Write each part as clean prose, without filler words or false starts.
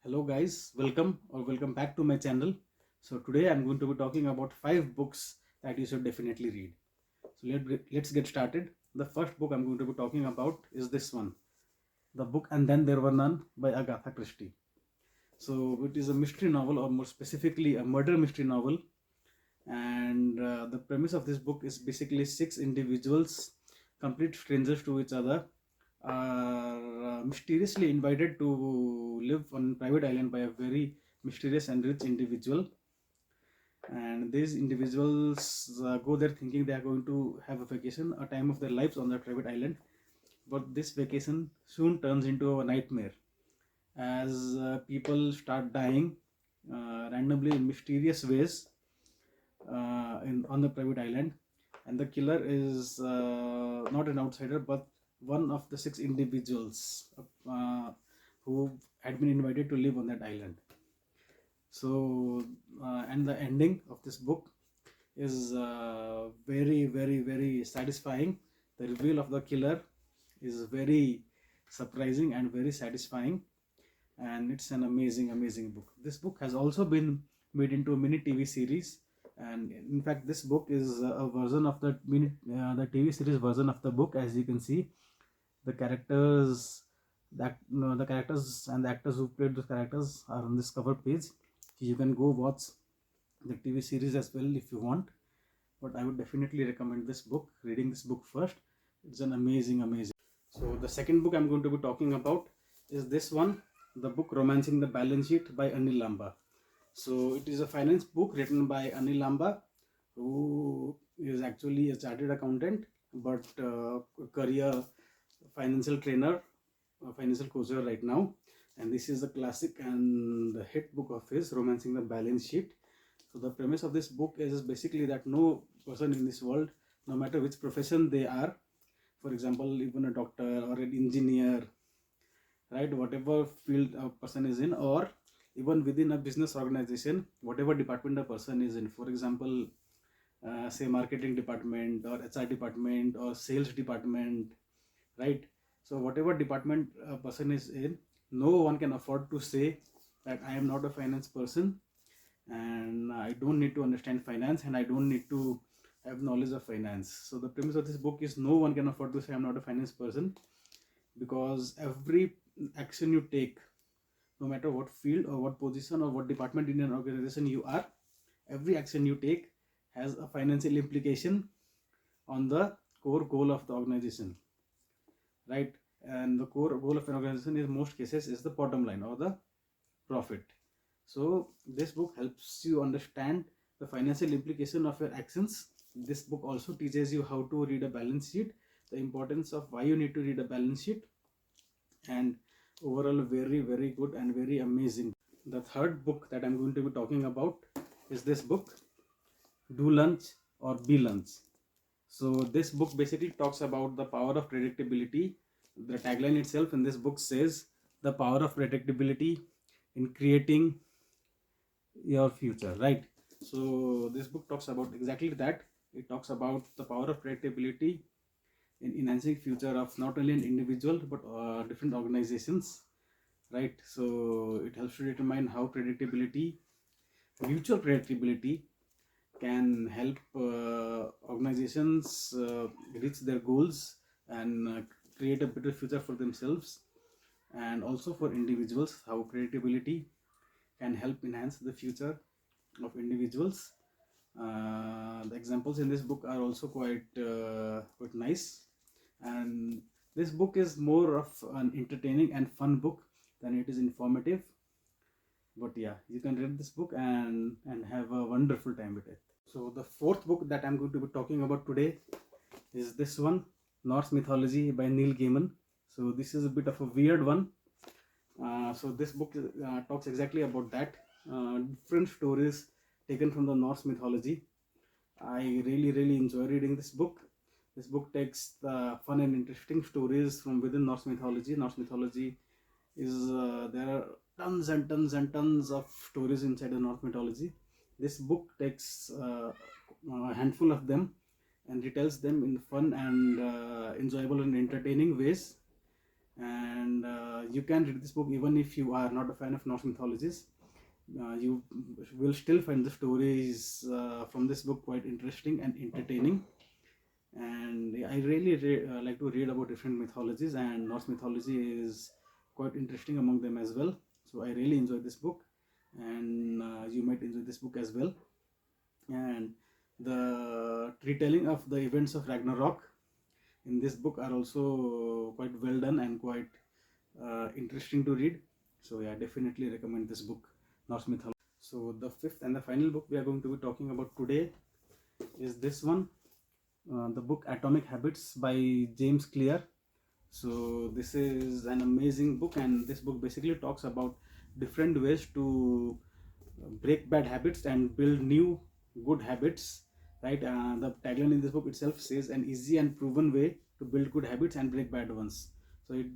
Hello guys, welcome back to my channel. So today I'm going to be talking about 5 books that you should definitely read. So let's get started. The first book I'm going to be talking about is this one, the book And Then There Were None by Agatha Christie. So it is a mystery novel, or more specifically a murder mystery novel, and the premise of this book is basically 6 individuals, complete strangers to each other, are mysteriously invited to live on private island by a very mysterious and rich individual. And these individuals go there thinking they are going to have a vacation, a time of their lives on that private island. But this vacation soon turns into a nightmare as people start dying randomly in mysterious ways on the private island, and the killer is not an outsider but one of the 6 individuals who had been invited to live on that island. So and the ending of this book is very satisfying. The reveal of the killer is very surprising and very satisfying, and it's an amazing book. This book has also been made into a mini TV series, and in fact this book is a version of the TV series version of the book. As you can see, the characters the characters and the actors who played those characters are on this cover page. You can go watch the TV series as well if you want, but I would definitely recommend this book, reading this book first. It's an amazing. So the second book I'm going to be talking about is this one, the book Romancing the Balance Sheet by Anil Lamba. So it is a finance book written by Anil Lamba, who is actually a chartered accountant, but career financial trainer, financial coacher right now. And this is a classic and the hit book of his, Romancing the Balance Sheet. So the premise of this book is basically that no person in this world, no matter which profession they are, for example, even a doctor or an engineer, right, whatever field a person is in, or even within a business organization, whatever department a person is in, for example, say marketing department or HR department or sales department, right? So whatever department a person is in, no one can afford to say that I am not a finance person and I don't need to understand finance and I don't need to have knowledge of finance. So the premise of this book is no one can afford to say I'm not a finance person, because every action you take, no matter what field or what position or what department in an organization you are, every action you take has a financial implication on the core goal of the organization, right? And the core goal of an organization in most cases is the bottom line or the profit. So this book helps you understand the financial implication of your actions. This book also teaches you how to read a balance sheet, the importance of why you need to read a balance sheet, and overall very good and very amazing. The third book that I'm going to be talking about is this book, Do Lunch or Be Lunch. So this book basically talks about the power of predictability. The tagline itself in this book says the power of predictability in creating your future, right? So this book talks about exactly that. It talks about the power of predictability in enhancing future of not only an individual but different organizations, right? So it helps to determine how mutual predictability can help organizations reach their goals and create a better future for themselves, and also for individuals, how predictability can help enhance the future of individuals. The examples in this book are also quite nice, and this book is more of an entertaining and fun book than it is informative. But yeah, you can read this book and have a wonderful time with it. So the fourth book that I'm going to be talking about today is this one, Norse Mythology by Neil Gaiman. So this is a bit of a weird one. So this book talks exactly about that. Different stories taken from the Norse mythology. I really enjoy reading this book. This book takes the fun and interesting stories from within Norse mythology. Norse mythology is there are tons of stories inside the Norse mythology. This book takes a handful of them and retells them in fun and enjoyable and entertaining ways. and you can read this book even if you are not a fan of Norse mythologies. You will still find the stories from this book quite interesting and entertaining. And I really like to read about different mythologies, and Norse mythology is quite interesting among them as well. So I really enjoy this book, and you might enjoy this book as well. And the retelling of the events of Ragnarok in this book are also quite well done and quite interesting to read. So yeah, definitely recommend this book, Norse mythology. So the fifth and the final book we are going to be talking about today is this one, the book Atomic Habits by James Clear. So this is an amazing book, and this book basically talks about different ways to break bad habits and build new good habits, right? The tagline in this book itself says an easy and proven way to build good habits and break bad ones. So it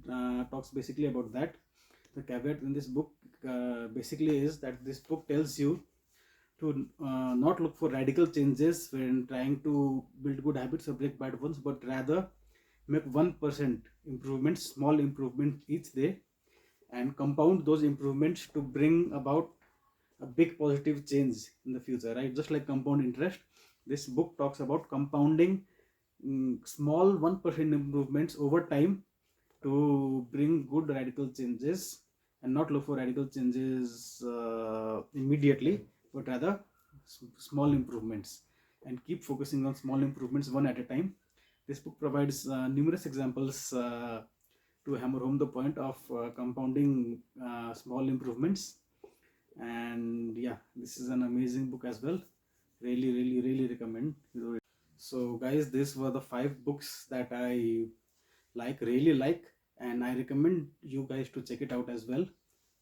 talks basically about that. The caveat in this book basically is that this book tells you to not look for radical changes when trying to build good habits or break bad ones, but rather make 1% improvements, small improvements each day, and compound those improvements to bring about a big positive change in the future, right? Just like compound interest, this book talks about compounding small 1% improvements over time to bring good radical changes, and not look for radical changes immediately, but rather small improvements, and keep focusing on small improvements one at a time. This book provides numerous examples to hammer home the point of compounding small improvements. And yeah, this is an amazing book as well. Really recommend you read. So guys, these were the 5 books that I really like, and I recommend you guys to check it out as well.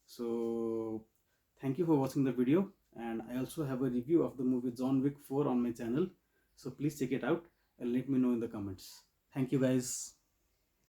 So thank you for watching the video, and I also have a review of the movie John Wick 4 on my channel, so please check it out and let me know in the comments. Thank you guys.